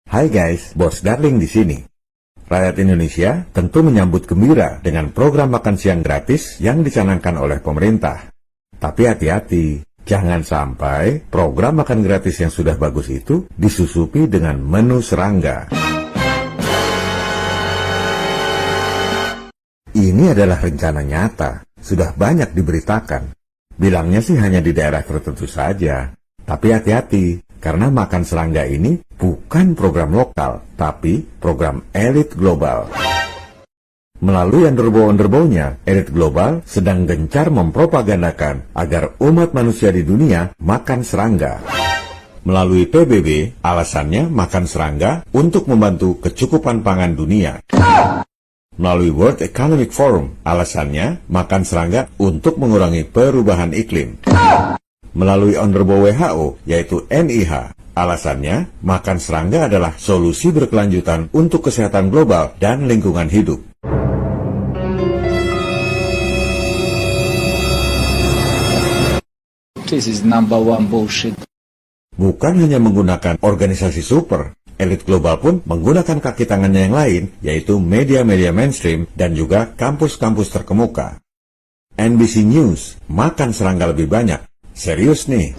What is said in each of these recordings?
Hai guys, Bos Darling di sini. Rakyat Indonesia tentu menyambut gembira dengan program makan siang gratis yang dicanangkan oleh pemerintah. Tapi hati-hati, jangan sampai program makan gratis yang sudah bagus itu disusupi dengan menu serangga. Ini adalah rencana nyata, sudah banyak diberitakan. Bilangnya sih hanya di daerah tertentu saja. Tapi hati-hati, karena makan serangga ini bukan program lokal, tapi program elit global. Melalui underbow-underbownya, elit global sedang gencar mempropagandakan agar umat manusia di dunia makan serangga. Melalui PBB, alasannya makan serangga untuk membantu kecukupan pangan dunia. Melalui World Economic Forum, alasannya makan serangga untuk mengurangi perubahan iklim. Melalui underbow WHO, yaitu NIH, alasannya makan serangga adalah solusi berkelanjutan untuk kesehatan global dan lingkungan hidup. This is number one bullshit. Bukan hanya menggunakan organisasi super, elit global pun menggunakan kaki tangannya yang lain, yaitu media-media mainstream dan juga kampus-kampus terkemuka. NBC News, makan serangga lebih banyak. Serius nih,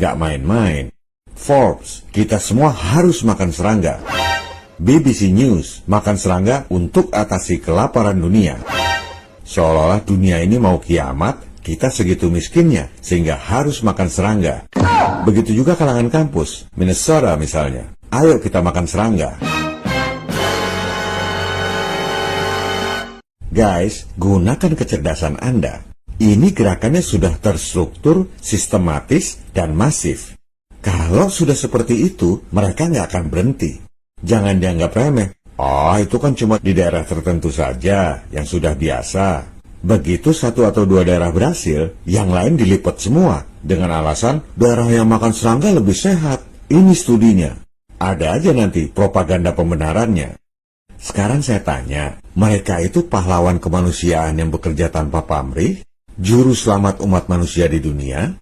nggak main-main. Forbes, kita semua harus makan serangga. BBC News, makan serangga untuk atasi kelaparan dunia. Seolah-olah dunia ini mau kiamat, kita segitu miskinnya, sehingga harus makan serangga. Begitu juga kalangan kampus, Minnesota misalnya. Ayo kita makan serangga. Guys, gunakan kecerdasan Anda. Ini gerakannya sudah terstruktur, sistematis, dan masif. Kalau sudah seperti itu, mereka nggak akan berhenti. Jangan dianggap remeh. Itu kan cuma di daerah tertentu saja, yang sudah biasa. Begitu satu atau dua daerah berhasil, yang lain dilipat semua. Dengan alasan, daerah yang makan serangga lebih sehat. Ini studinya. Ada aja nanti propaganda pembenarannya. Sekarang saya tanya, mereka itu pahlawan kemanusiaan yang bekerja tanpa pamrih? Juru selamat umat manusia di dunia?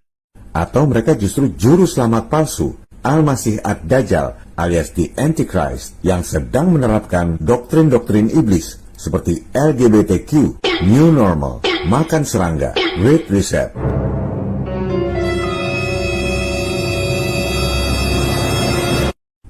Atau mereka justru juru selamat palsu, Al-Masih Ad-Dajjal alias The Antichrist yang sedang menerapkan doktrin-doktrin iblis seperti LGBTQ, New Normal, makan serangga, Great Reset.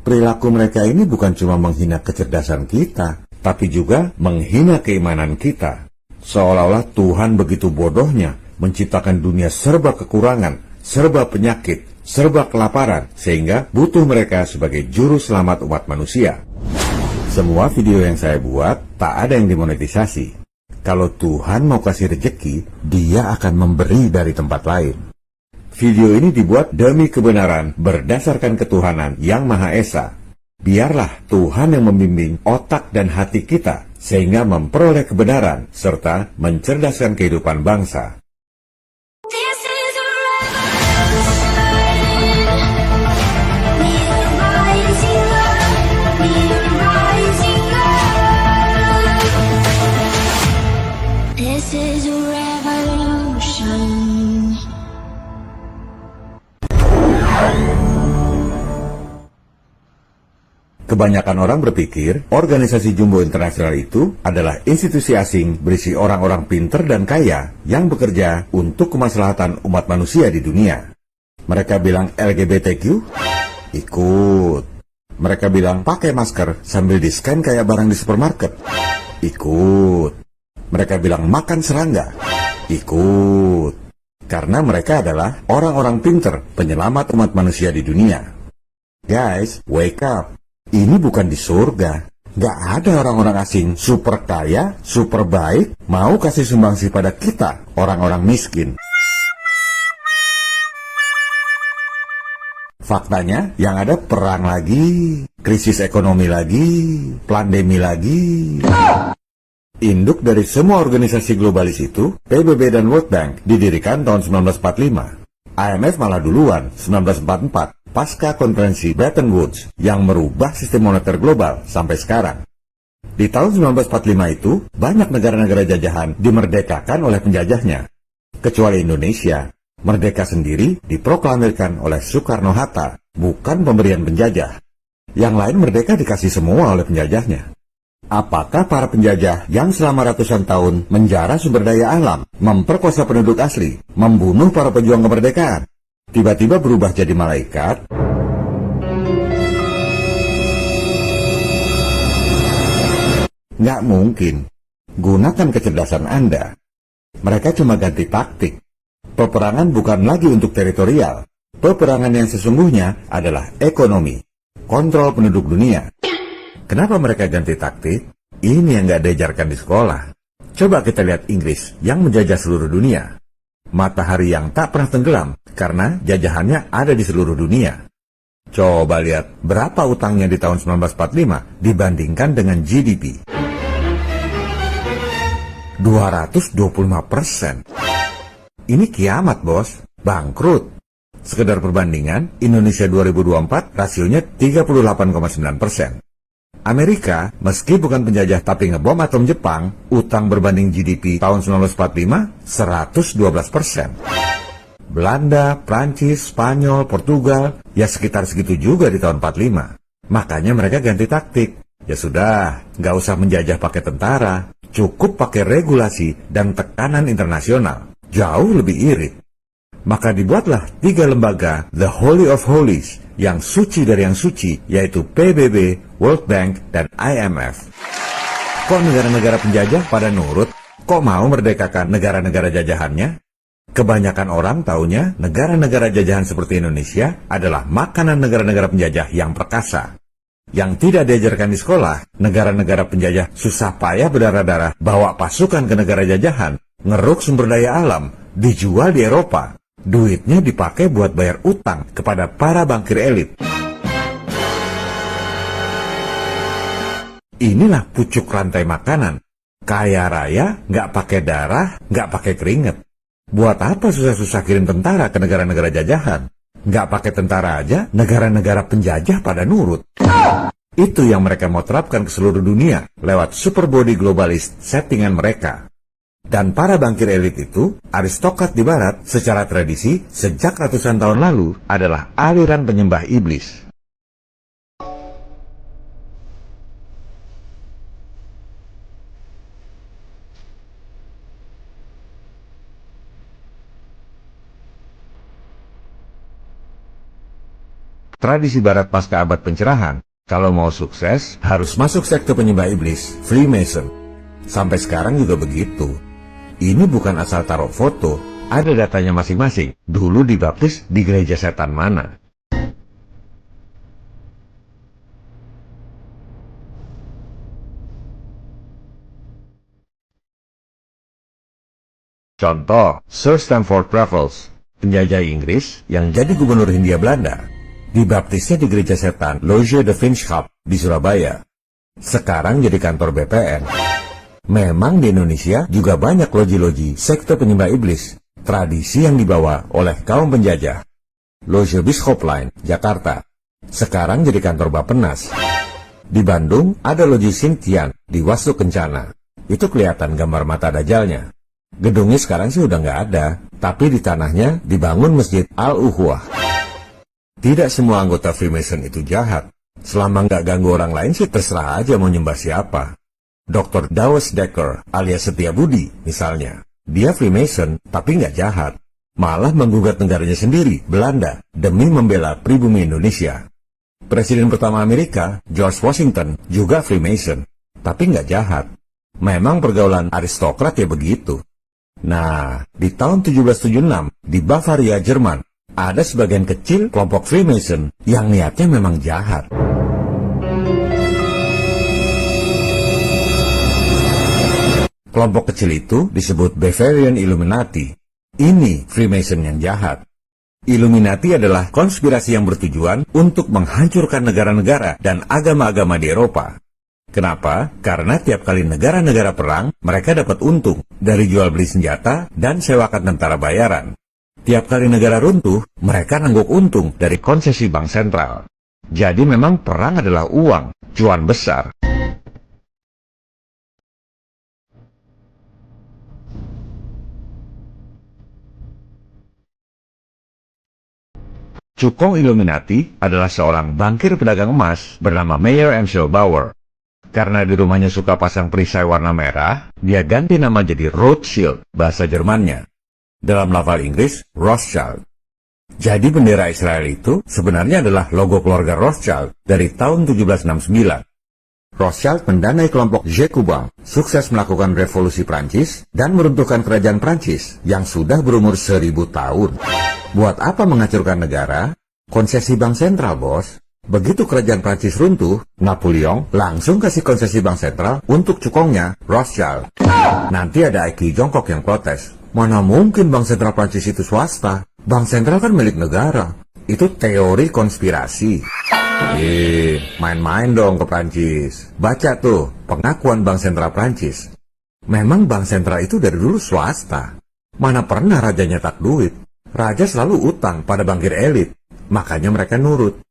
Perilaku mereka ini bukan cuma menghina kecerdasan kita, tapi juga menghina keimanan kita. Seolah-olah Tuhan begitu bodohnya menciptakan dunia serba kekurangan, serba penyakit, serba kelaparan, sehingga butuh mereka sebagai juru selamat umat manusia. Semua video yang saya buat tak ada yang dimonetisasi. Kalau Tuhan mau kasih rejeki, Dia akan memberi dari tempat lain. Video ini dibuat demi kebenaran berdasarkan ketuhanan yang Maha Esa. Biarlah Tuhan yang membimbing otak dan hati kita, sehingga memperoleh kebenaran, serta mencerdaskan kehidupan bangsa. This is a revolution. Kebanyakan orang berpikir organisasi Jumbo Internasional itu adalah institusi asing berisi orang-orang pinter dan kaya yang bekerja untuk kemaslahatan umat manusia di dunia. Mereka bilang LGBTQ? Ikut. Mereka bilang pakai masker sambil di-scan kayak barang di supermarket? Ikut. Mereka bilang makan serangga? Ikut. Karena mereka adalah orang-orang pinter penyelamat umat manusia di dunia. Guys, wake up. Ini bukan di surga. Gak ada orang-orang asing super kaya, super baik, mau kasih sumbangsi pada kita, orang-orang miskin. Faktanya, yang ada perang lagi, krisis ekonomi lagi, pandemi lagi. Induk dari semua organisasi globalis itu, PBB dan World Bank, didirikan tahun 1945. IMF malah duluan, 1944. Pasca konferensi Bretton Woods yang merubah sistem moneter global sampai sekarang. Di tahun 1945 itu, banyak negara-negara jajahan dimerdekakan oleh penjajahnya. Kecuali Indonesia, merdeka sendiri diproklamirkan oleh Soekarno-Hatta, bukan pemberian penjajah. Yang lain merdeka dikasih semua oleh penjajahnya. Apakah para penjajah yang selama ratusan tahun menjara sumber daya alam, memperkosa penduduk asli, membunuh para pejuang kemerdekaan, tiba-tiba berubah jadi malaikat? Nggak mungkin. Gunakan kecerdasan Anda. Mereka cuma ganti taktik. Peperangan bukan lagi untuk teritorial. Peperangan yang sesungguhnya adalah ekonomi. Kontrol penduduk dunia. Kenapa mereka ganti taktik? Ini yang nggak diajarkan di sekolah. Coba kita lihat Inggris yang menjajah seluruh dunia. Matahari yang tak pernah tenggelam karena jajahannya ada di seluruh dunia. Coba lihat berapa utangnya di tahun 1945 dibandingkan dengan GDP. 225%. Ini kiamat, bos. Bangkrut. Sekedar perbandingan, Indonesia 2024 rasionya 38,9%. Amerika, meski bukan penjajah tapi ngebom atom Jepang, utang berbanding GDP tahun 1945, 112%. Belanda, Prancis, Spanyol, Portugal, ya sekitar segitu juga di tahun 45. Makanya mereka ganti taktik. Ya sudah, nggak usah menjajah pakai tentara. Cukup pakai regulasi dan tekanan internasional. Jauh lebih irit. Maka dibuatlah 3 lembaga The Holy of Holies yang suci dari yang suci, yaitu PBB, World Bank, dan IMF. Kok negara-negara penjajah pada nurut? Kok mau merdekakan negara-negara jajahannya? Kebanyakan orang taunya negara-negara jajahan seperti Indonesia adalah makanan negara-negara penjajah yang perkasa. Yang tidak diajarkan di sekolah, negara-negara penjajah susah payah berdarah-darah bawa pasukan ke negara jajahan, ngeruk sumber daya alam, dijual di Eropa. Duitnya dipakai buat bayar utang kepada para bankir elit. Inilah pucuk rantai makanan. Kaya raya, nggak pakai darah, nggak pakai keringet. Buat apa susah-susah kirim tentara ke negara-negara jajahan? Nggak pakai tentara aja, negara-negara penjajah pada nurut. Itu yang mereka mau terapkan ke seluruh dunia lewat super body globalist settingan mereka. Dan para bankir elit itu, aristokrat di barat, secara tradisi, sejak ratusan tahun lalu, adalah aliran penyembah iblis. Tradisi barat pasca abad pencerahan, kalau mau sukses, harus masuk sekte penyembah iblis, Freemason. Sampai sekarang juga begitu. Ini bukan asal taruh foto, ada datanya masing-masing. Dulu dibaptis di gereja setan mana. Contoh, Sir Stamford Raffles, penjajah Inggris yang jadi gubernur Hindia Belanda. Dibaptisnya di gereja setan Loge de Vriendschap di Surabaya. Sekarang jadi kantor BPN. Memang di Indonesia juga banyak loji-loji sekte penyembah iblis, tradisi yang dibawa oleh kaum penjajah. Loge Bischoplein, Jakarta. Sekarang jadi kantor Bappenas. Di Bandung ada loji Sintian di Wastu Kencana. Itu kelihatan gambar mata dajalnya. Gedungnya sekarang sih udah nggak ada, tapi di tanahnya dibangun Masjid Al-Uhuah. Tidak semua anggota Freemason itu jahat. Selama nggak ganggu orang lain sih terserah aja mau nyembah siapa. Dr. Dawes Dekker alias Setiabudi misalnya. Dia Freemason tapi nggak jahat. Malah menggugat negaranya sendiri, Belanda, demi membela pribumi Indonesia. Presiden pertama Amerika, George Washington, juga Freemason. Tapi nggak jahat. Memang pergaulan aristokrat ya begitu. Nah, di tahun 1776, di Bavaria, Jerman, ada sebagian kecil kelompok Freemason yang niatnya memang jahat. Kelompok kecil itu disebut Bavarian Illuminati. Ini Freemason yang jahat. Illuminati adalah konspirasi yang bertujuan untuk menghancurkan negara-negara dan agama-agama di Eropa. Kenapa? Karena tiap kali negara-negara perang, mereka dapat untung dari jual beli senjata dan sewakan tentara bayaran. Tiap kali negara runtuh, mereka nangguk untung dari konsesi bank sentral. Jadi memang perang adalah uang, cuan besar. Cukong Illuminati adalah seorang bankir pedagang emas bernama Mayer Amschel Bauer. Karena di rumahnya suka pasang perisai warna merah, dia ganti nama jadi Rothschild, bahasa Jermannya. Dalam lafal Inggris, Rothschild. Jadi bendera Israel itu sebenarnya adalah logo keluarga Rothschild dari tahun 1769. Rothschild mendanai kelompok Jacobin, sukses melakukan revolusi Prancis dan meruntuhkan kerajaan Prancis yang sudah berumur 1000 tahun. Buat apa menghancurkan negara? Konsesi bank sentral, bos. Begitu kerajaan Prancis runtuh, Napoleon langsung kasih konsesi bank sentral untuk cukongnya, Rothschild. Nanti ada Aiki Jongkok yang protes. Mana mungkin bank sentral Prancis itu swasta? Bank sentral kan milik negara. Itu teori konspirasi. Main-main dong ke Prancis. Baca tuh, pengakuan Bank Sentral Prancis. Memang Bank Sentral itu dari dulu swasta. Mana pernah raja nyetak duit? Raja selalu utang pada bankir elit. Makanya mereka nurut.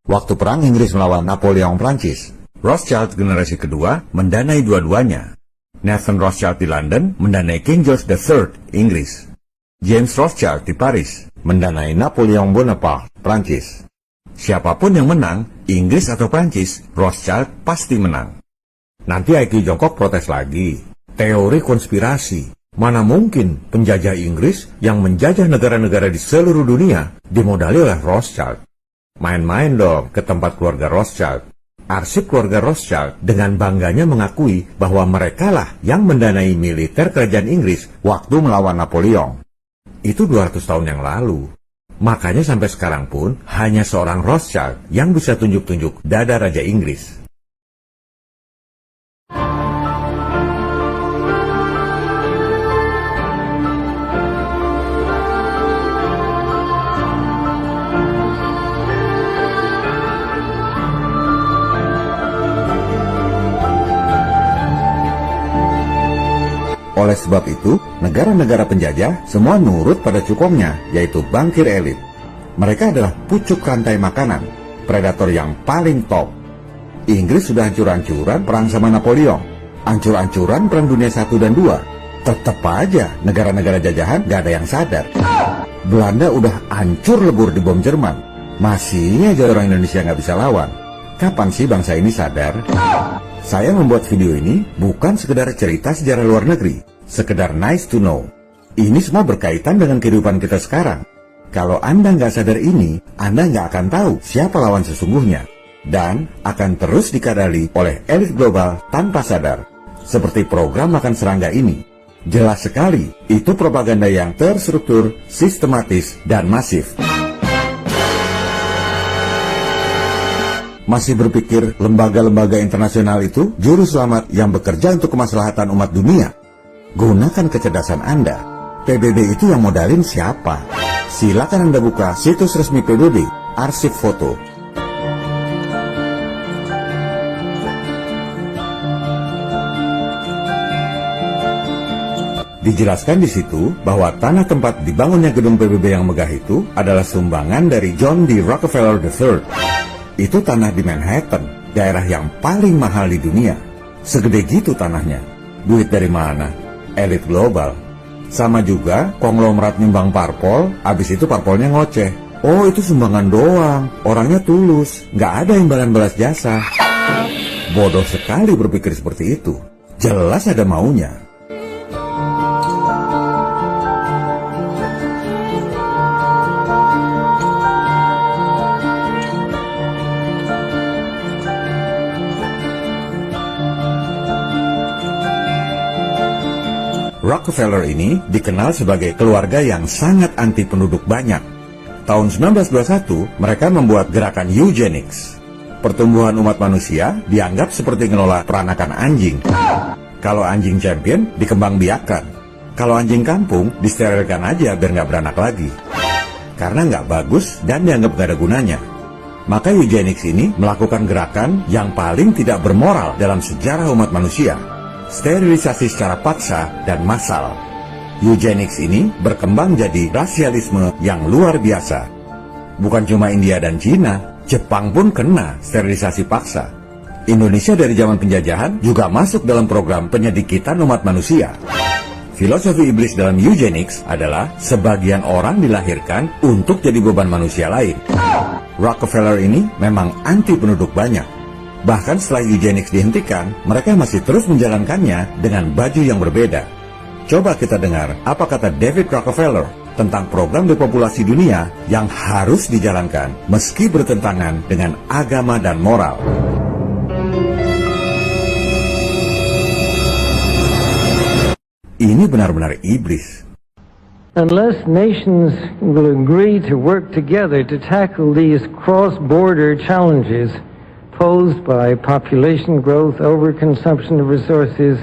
Waktu perang Inggris melawan Napoleon Prancis, Rothschild generasi kedua mendanai dua-duanya. Nathan Rothschild di London mendanai King George III, Inggris. James Rothschild di Paris mendanai Napoleon Bonaparte, Prancis. Siapapun yang menang, Inggris atau Prancis, Rothschild pasti menang. Nanti Aiki Jongkok protes lagi. Teori konspirasi. Mana mungkin penjajah Inggris yang menjajah negara-negara di seluruh dunia dimodali oleh Rothschild. Main-main dong ke tempat keluarga Rothschild. Arsip keluarga Rothschild dengan bangganya mengakui bahwa merekalah yang mendanai militer kerajaan Inggris waktu melawan Napoleon. Itu 200 tahun yang lalu. Makanya sampai sekarang pun hanya seorang Rothschild yang bisa tunjuk-tunjuk dada Raja Inggris. Oleh sebab itu, negara-negara penjajah semua nurut pada cukongnya, yaitu bankir elit. Mereka adalah pucuk rantai makanan, predator yang paling top. Inggris sudah hancur-hancuran perang sama Napoleon, hancur-hancuran perang dunia 1 dan 2. Tetap aja negara-negara jajahan gak ada yang sadar. Belanda udah hancur lebur di bom Jerman, masih aja orang Indonesia gak bisa lawan. Kapan sih bangsa ini sadar? Saya membuat video ini bukan sekedar cerita sejarah luar negeri, sekedar nice to know. Ini semua berkaitan dengan kehidupan kita sekarang. Kalau Anda nggak sadar ini, Anda nggak akan tahu siapa lawan sesungguhnya. Dan akan terus dikadali oleh elit global tanpa sadar. Seperti program makan serangga ini. Jelas sekali, itu propaganda yang terstruktur, sistematis, dan masif. Masih berpikir lembaga-lembaga internasional itu juru selamat yang bekerja untuk kemaslahatan umat dunia? Gunakan kecerdasan Anda. PBB itu yang modalin siapa? Silakan Anda buka situs resmi PBB, arsip foto. Dijelaskan di situ bahwa tanah tempat dibangunnya gedung PBB yang megah itu adalah sumbangan dari John D. Rockefeller III. Itu tanah di Manhattan, daerah yang paling mahal di dunia. Segede gitu tanahnya. Duit dari mana? Elit global. Sama juga, konglomerat nyumbang parpol, abis itu parpolnya ngoceh. Oh, itu sumbangan doang, orangnya tulus, nggak ada imbalan balas jasa. Bodoh sekali berpikir seperti itu. Jelas ada maunya. Rockefeller ini dikenal sebagai keluarga yang sangat anti penduduk banyak. Tahun 1921, mereka membuat gerakan eugenics. Pertumbuhan umat manusia dianggap seperti ngelola peranakan anjing. Kalau anjing champion, dikembangbiakan. Kalau anjing kampung, disterilkan aja biar nggak beranak lagi. Karena nggak bagus dan dianggap nggak ada gunanya. Maka eugenics ini melakukan gerakan yang paling tidak bermoral dalam sejarah umat manusia. Sterilisasi secara paksa dan massal. Eugenics ini berkembang jadi rasialisme yang luar biasa. Bukan cuma India dan Cina, Jepang pun kena sterilisasi paksa. Indonesia dari zaman penjajahan juga masuk dalam program penyedikitan umat manusia. Filosofi iblis dalam eugenics adalah sebagian orang dilahirkan untuk jadi beban manusia lain. Rockefeller ini memang anti penduduk banyak. Bahkan setelah eugenics dihentikan, mereka masih terus menjalankannya dengan baju yang berbeda. Coba kita dengar apa kata David Rockefeller tentang program depopulasi dunia yang harus dijalankan meski bertentangan dengan agama dan moral. Ini benar-benar iblis. Unless nations will agree to work together to tackle these cross-border challenges posed by population growth, overconsumption of resources,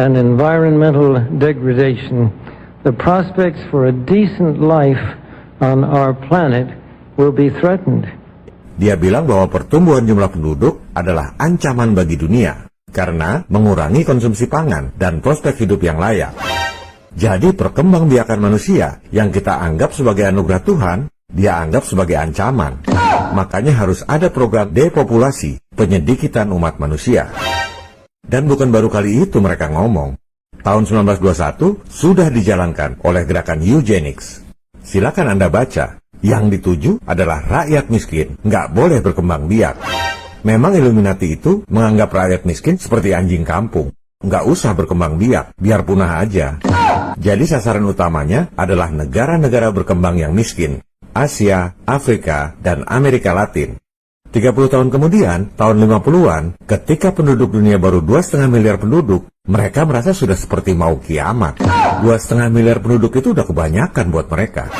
and environmental degradation, the prospects for a decent life on our planet will be threatened. Dia bilang bahwa pertumbuhan jumlah penduduk adalah ancaman bagi dunia karena mengurangi konsumsi pangan dan prospek hidup yang layak. Jadi perkembangbiakan manusia yang kita anggap sebagai anugerah Tuhan, dia anggap sebagai ancaman. Makanya harus ada program depopulasi, penyedikitan umat manusia. Dan bukan baru kali itu mereka ngomong. Tahun 1921 sudah dijalankan oleh gerakan eugenics. Silakan Anda baca. Yang dituju adalah rakyat miskin, nggak boleh berkembang biak. Memang Illuminati itu menganggap rakyat miskin seperti anjing kampung. Nggak usah berkembang biak, biar punah aja. Jadi sasaran utamanya adalah negara-negara berkembang yang miskin. Asia, Afrika, dan Amerika Latin. 30 tahun kemudian, tahun 50-an, ketika penduduk dunia baru 2,5 miliar penduduk, mereka merasa sudah seperti mau kiamat. 2,5 miliar penduduk itu udah kebanyakan buat mereka.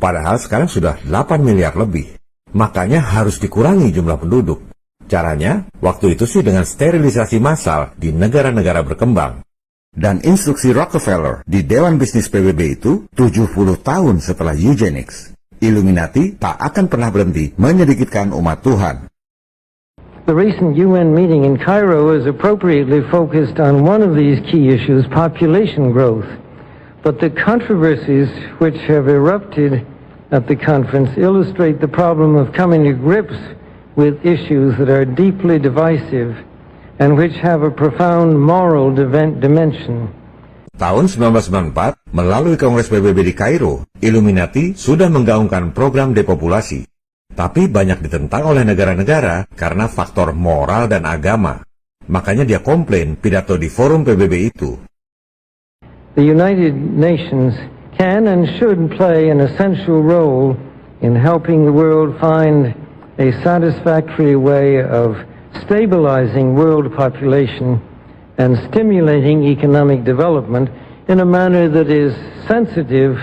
Padahal sekarang sudah 8 miliar lebih. Makanya harus dikurangi jumlah penduduk. Caranya, waktu itu sih dengan sterilisasi massal di negara-negara berkembang. Dan instruksi Rockefeller di Dewan Bisnis PBB itu 70 tahun setelah eugenics. Illuminati tak akan pernah berhenti menyedikitkan umat Tuhan. The recent UN meeting in Cairo is appropriately focused on one of these key issues, population growth. But the controversies which have erupted at the conference illustrate the problem of coming to grips with issues that are deeply divisive and which have a profound moral dimension. Tahun 1994, melalui Kongres PBB di Kairo, Illuminati sudah menggaungkan program depopulasi. Tapi banyak ditentang oleh negara-negara karena faktor moral dan agama. Makanya dia komplain pidato di forum PBB itu. The United Nations can and should play an essential role in helping the world find a satisfactory way of stabilizing world population and stimulating economic development in a manner that is sensitive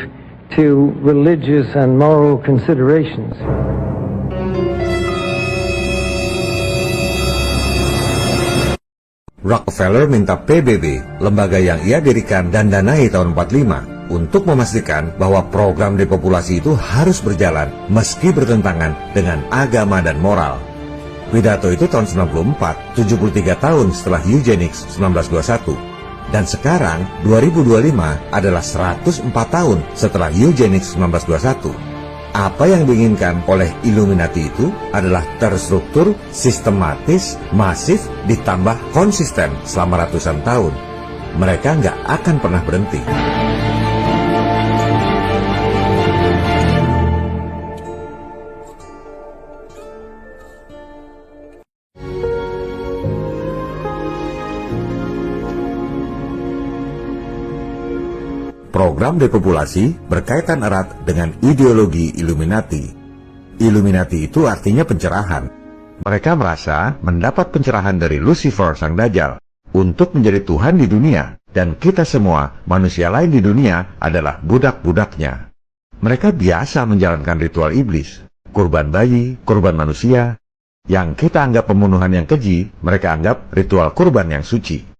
to religious and moral considerations. Rockefeller minta PBB, lembaga yang ia dirikan dan danai tahun 45, untuk memastikan bahwa program depopulasi itu harus berjalan meski bertentangan dengan agama dan moral. Pidato itu tahun 94, 73 tahun setelah eugenics 1921. Dan sekarang, 2025 adalah 104 tahun setelah eugenics 1921. Apa yang diinginkan oleh Illuminati itu adalah terstruktur, sistematis, masif, ditambah konsisten selama ratusan tahun. Mereka nggak akan pernah berhenti. Program depopulasi berkaitan erat dengan ideologi Illuminati. Illuminati itu artinya pencerahan. Mereka merasa mendapat pencerahan dari Lucifer sang Dajjal untuk menjadi Tuhan di dunia, dan kita semua, manusia lain di dunia, adalah budak-budaknya. Mereka biasa menjalankan ritual iblis, kurban bayi, kurban manusia. Yang kita anggap pembunuhan yang keji, mereka anggap ritual kurban yang suci.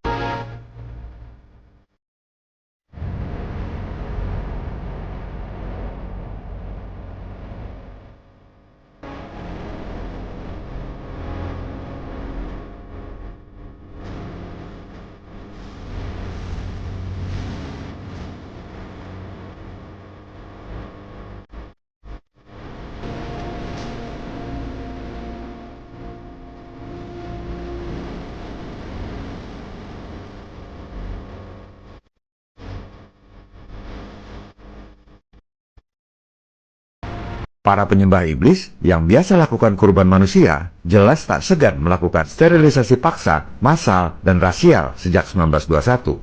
Para penyembah iblis yang biasa lakukan kurban manusia jelas tak segan melakukan sterilisasi paksa, massal, dan rasial sejak 1921.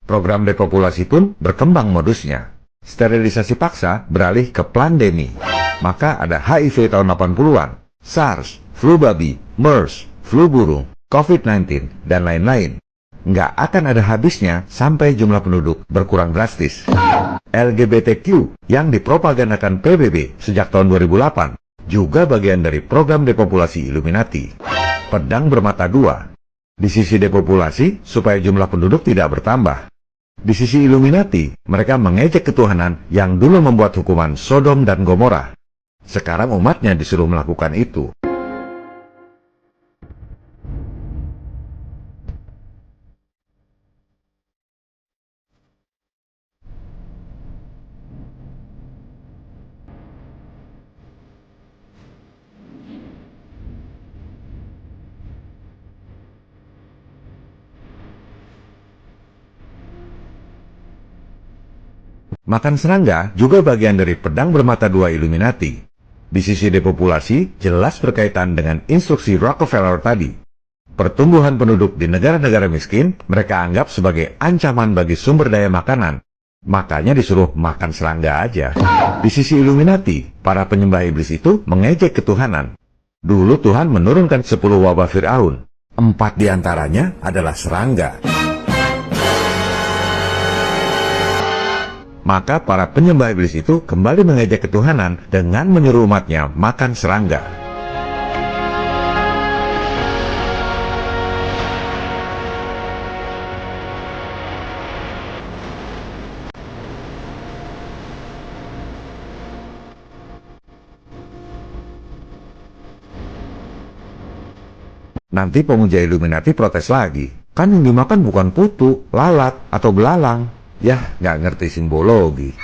Program depopulasi pun berkembang modusnya. Sterilisasi paksa beralih ke plandemi. Maka ada HIV tahun 80-an, SARS, flu babi, MERS, flu burung, COVID-19, dan lain-lain. Nggak akan ada habisnya sampai jumlah penduduk berkurang drastis. LGBTQ yang dipropagandakan PBB sejak tahun 2008 juga bagian dari program depopulasi Illuminati. Pedang bermata dua. Di sisi depopulasi supaya jumlah penduduk tidak bertambah. Di sisi Illuminati, mereka mengejek ketuhanan yang dulu membuat hukuman Sodom dan Gomora. Sekarang umatnya disuruh melakukan itu. Makan serangga juga bagian dari pedang bermata dua Illuminati. Di sisi depopulasi, jelas berkaitan dengan instruksi Rockefeller tadi. Pertumbuhan penduduk di negara-negara miskin mereka anggap sebagai ancaman bagi sumber daya makanan. Makanya disuruh makan serangga aja. Di sisi Illuminati, para penyembah iblis itu mengejek ketuhanan. Dulu Tuhan menurunkan 10 wabah Fir'aun. 4 diantaranya adalah serangga. Maka para penyembah iblis itu kembali mengejek ketuhanan dengan menyuruh umatnya makan serangga. Nanti pemuja Illuminati protes lagi. Kan yang dimakan bukan putu, lalat, atau belalang. Yah, nggak ngerti simbologi.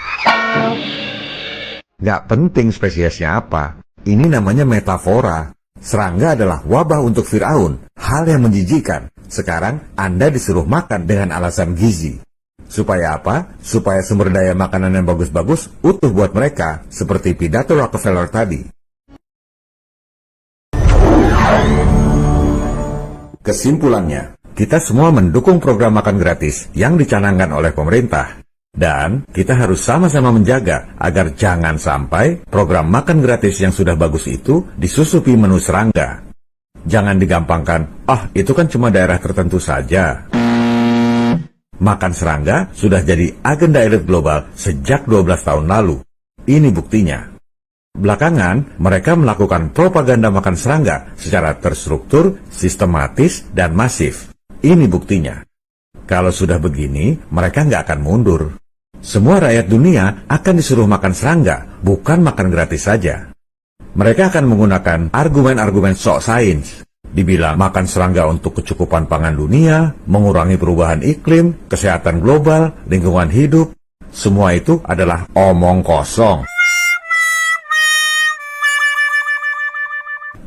Nggak penting spesiesnya apa. Ini namanya metafora. Serangga adalah wabah untuk Fir'aun, hal yang menjijikan. Sekarang Anda disuruh makan dengan alasan gizi. Supaya apa? Supaya sumber daya makanan yang bagus-bagus utuh buat mereka, seperti pidato Rockefeller tadi. Kesimpulannya, kita semua mendukung program makan gratis yang dicanangkan oleh pemerintah. Dan kita harus sama-sama menjaga agar jangan sampai program makan gratis yang sudah bagus itu disusupi menu serangga. Jangan digampangkan, itu kan cuma daerah tertentu saja. Makan serangga sudah jadi agenda elit global sejak 12 tahun lalu. Ini buktinya. Belakangan, mereka melakukan propaganda makan serangga secara terstruktur, sistematis, dan masif. Ini buktinya. Kalau sudah begini, mereka nggak akan mundur. Semua rakyat dunia akan disuruh makan serangga, bukan makan gratis saja. Mereka akan menggunakan argumen-argumen sok sains. Dibilang makan serangga untuk kecukupan pangan dunia, mengurangi perubahan iklim, kesehatan global, lingkungan hidup. Semua itu adalah omong kosong.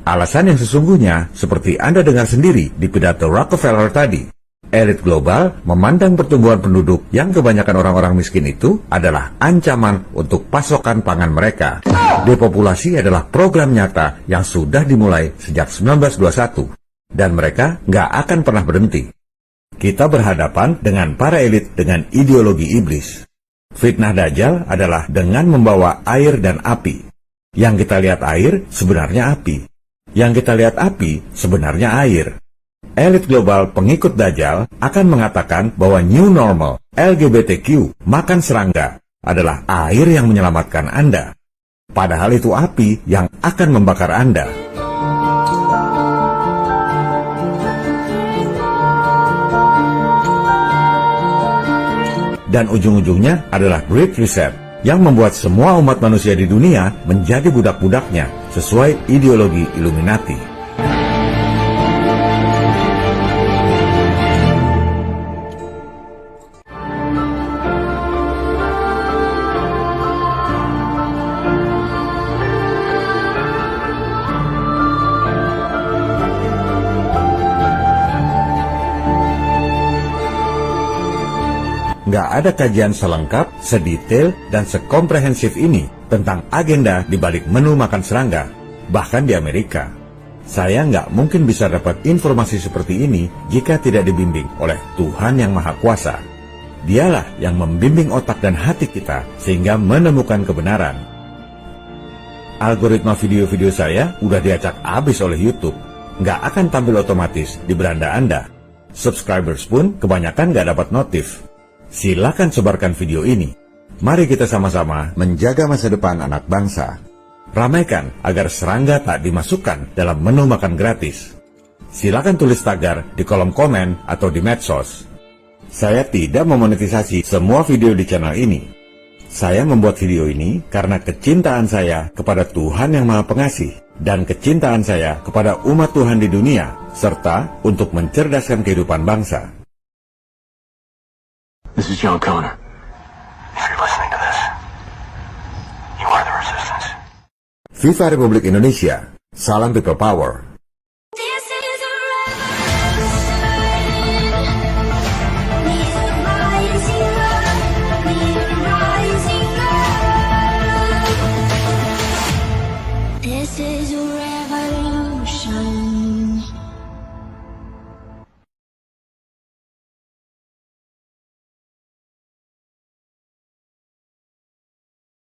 Alasan yang sesungguhnya, seperti Anda dengar sendiri di pidato Rockefeller tadi, elit global memandang pertumbuhan penduduk yang kebanyakan orang-orang miskin itu adalah ancaman untuk pasokan pangan mereka. Depopulasi adalah program nyata yang sudah dimulai sejak 1921, dan mereka nggak akan pernah berhenti. Kita berhadapan dengan para elit dengan ideologi iblis. Fitnah Dajjal adalah dengan membawa air dan api. Yang kita lihat air sebenarnya api. Yang kita lihat api sebenarnya air. Elit global pengikut Dajjal akan mengatakan bahwa new normal, LGBTQ, makan serangga, adalah air yang menyelamatkan Anda. Padahal itu api yang akan membakar Anda. Dan ujung-ujungnya adalah Great Reset, yang membuat semua umat manusia di dunia menjadi budak-budaknya sesuai ideologi Illuminati. Nggak ada kajian selengkap, sedetail, dan sekomprehensif ini tentang agenda di balik menu makan serangga, bahkan di Amerika. Saya nggak mungkin bisa dapat informasi seperti ini jika tidak dibimbing oleh Tuhan Yang Maha Kuasa. Dialah yang membimbing otak dan hati kita sehingga menemukan kebenaran. Algoritma video-video saya udah diacak abis oleh YouTube. Nggak akan tampil otomatis di beranda Anda. Subscribers pun kebanyakan nggak dapat notif. Silakan sebarkan video ini. Mari kita sama-sama menjaga masa depan anak bangsa. Ramaikan agar serangga tak dimasukkan dalam menu makan gratis. Silakan tulis tagar di kolom komen atau di medsos. Saya tidak memonetisasi semua video di channel ini. Saya membuat video ini karena kecintaan saya kepada Tuhan Yang Maha Pengasih dan kecintaan saya kepada umat Tuhan di dunia, serta untuk mencerdaskan kehidupan bangsa. This is John Connor. If you're listening to this, you are the resistance. Viva Republik Indonesia. Salam People Power.